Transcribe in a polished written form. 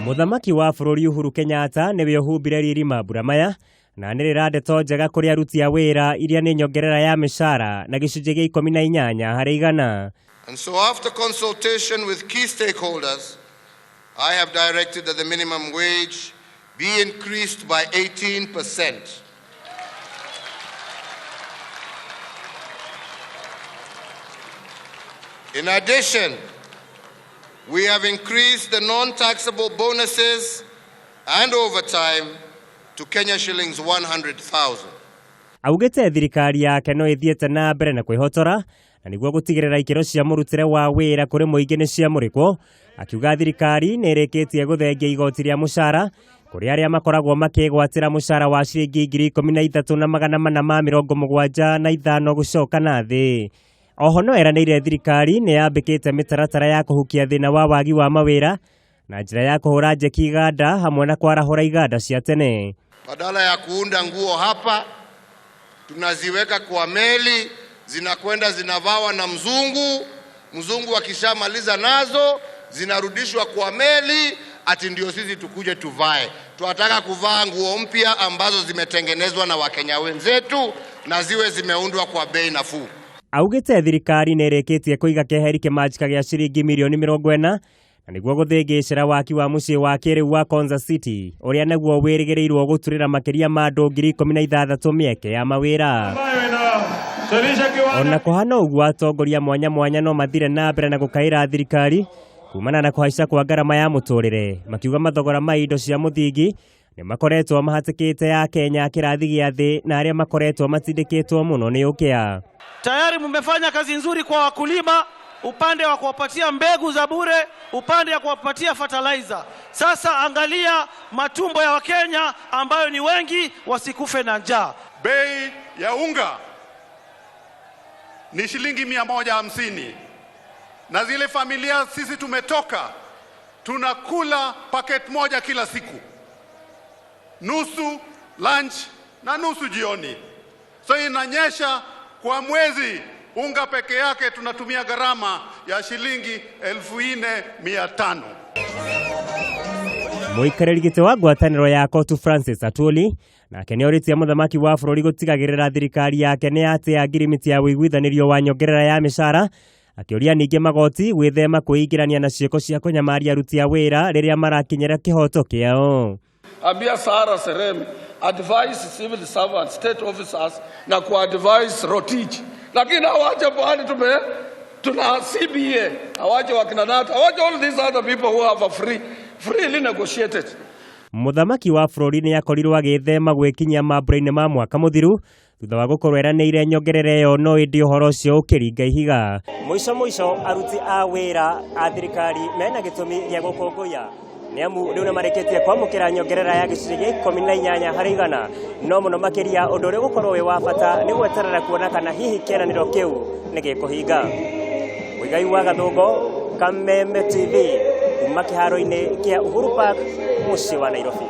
Muthamaki wa bururi Uhuru Kenyatta niwe uhumbire riri mambura maya na nirira ndeto njega kuri aruti a wira iria ni nyongerera ya mishara na gicunjĩ gĩa 18 harĩ igana. And so after consultation with key stakeholders, I have directed that the minimum wage be increased by 18%. In addition, we have increased the non-taxable bonuses and overtime to Kenya shillings 100,000. Augite thirikari yake no ithiete na mbere na kwihotora na niguo gutigirira ikiro cia murutire wa wira kuri muingi ni cia murikwo, akiuga thirikari ni irikitie guthengia igoti ria mushara kuri aria makoragwo makigwatira mushara wa ciringi 13,475 gucoka na thi. Oho no eranĩire thirikari ni yambikite mitaratara ya kuhukia thina wa wagi wa mawira na njira ya kuhura njeki iganda hamwe na kwarahura iganda cia tene. Badala ya kuunda nguo hapa, tunaziweka kwa meli, zinakwenda zinavawa na mzungu akishamaliza nazo zinarudishwa kwa meli, ati ndio sisi tukuje tuvae. Tunataka kuvaa nguo mpya ambazo zimetengenezwa na Wakenya wenzetu na ziwe zimeundwa kwa bei nafuu. Augite thirikari ni irikitie kuiga keheri kimajika gya ciringi milioni 40 na niguo guthingicira waki wa mucii wa kiriu wa Konza City uria naguo wirigirirwo guturira makiria ma andu 16,000 mieke ya mawira. Ona kuhana uguo atongoria mwanya no mathire na mbere na gukaira thirikari kumana na kuhaica kwa ngarama ya muturire, makiuga mathogora ma indo cia muthingi ni makoretwo mahatikite ya Kenya kirathi gĩa thĩ na aria makoretwo matindikitwo muno ni ukia. Tayari mmefanya kazi nzuri kwa wakulima, upande wa kuwapatia mbegu za bure, upande wa kuwapatia fertilizer. Sasa angalia matumbo ya Wakenya ambayo ni wengi wasikufe na njaa. Bei ya unga ni shilingi 150. Na zile familia sisi tumetoka tunakula paket moja kila siku. Nusu lunch na nusu jioni. So inanyesha kwa mwezi unga peke yake tunatumia gharama ya shilingi 4,500. Muikarĩri gĩtĩ wa ngwatanĩro ya Kotu Francis Atwoli nake nĩoritie muthamaki wa bũrũri gutigagĩrĩra thirikari yake nĩ yatia ngirimiti ya wĩiguithanĩrio wa nyongerera ya mĩcara, akĩũria ningĩ magoti gwĩthema kwĩingĩrania na ciĩko cia kũnyamaria aruti a wĩra rĩrĩa marakinyĩra kĩhoto kĩao. Abia Sahara Serem advise civil servants, state officers na kuadvise Rotich. Lakini hawaje pahali tuna CBA, hawaje wakina NATO, hawaje all these other people who have a freely negotiated. Muthamaki wa bũrũri nĩ akorirwo agĩthema gwĩkinyia mambura-inĩ ma mwaka mũthiru thutha wa gũkorwo eranĩire nyongerera ĩyo no ĩndĩ ũhoro ũcio ũkĩringa ihiga. Mũico aruti a wĩra a thirikari mena gĩtũmi gĩa gũkũngũiya niamu riu nĩmarĩkĩtie kwamũkĩra nyongerera ya gĩcunjĩ gĩa 18 harĩ igana, no mũno makĩria ũndũ ũrĩa gũkorwo wĩ wa bata nĩ gweterera kuona kana hihi kĩeranĩro kĩu nĩ gĩkũhinga. Mũigai wa Gathũngo, Kameme TV, kuma kĩharo-inĩ kĩa Uhuru Park, mũciĩ wa Nairobi.